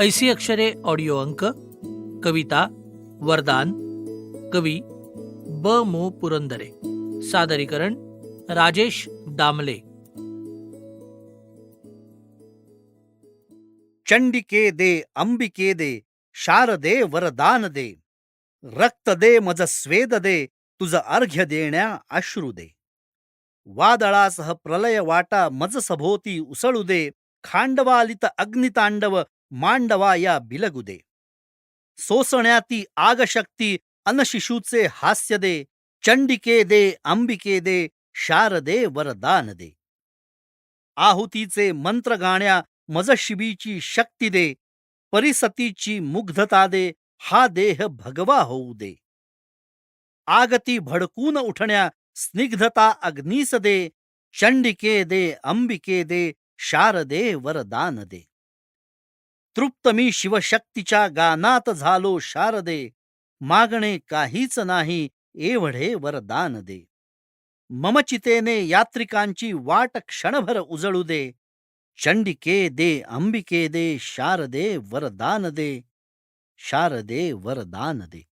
ऐसी अक्षरे ऑडिओ अंक. कविता वरदान. कवी ब मो पुरंदरे. सादरीकरण राजेश दामले. चंडिके दे, अंबिके दे, शारदे वरदान दे. रक्त दे, मज स्वेद दे, तुझ अर्घ्य देण्या अश्रू दे. वादळासह प्रलय वाटा मज सभोवती उसळू दे. खांडवालित अग्नितांडव मांडवा या बिलगू दे. सोसण्याती आगशक्ती अनशिशूचे हास्य दे. चंडिके दे, अंबिके दे, शारदे वरदान दे. आहुतीचे मंत्र गाण्या मज शिबीची शक्ती दे. परिसतीची मुग्धता दे, हा देह भगवा होऊ दे. आगती भडकून उठण्या स्निग्धता अग्नीस दे. चंडिके दे, अंबिके दे, शारदे वरदान दे. तृप्त मी शिवशक्तीच्या गानात झालो शारदे. मागणे काहीच नाही, एवढे वरदान दे. मम चितेने यात्रिकांची वाट क्षणभर उजळू दे. चंडिके दे, अंबिके दे, शारदे वरदान दे. शारदे वरदान दे.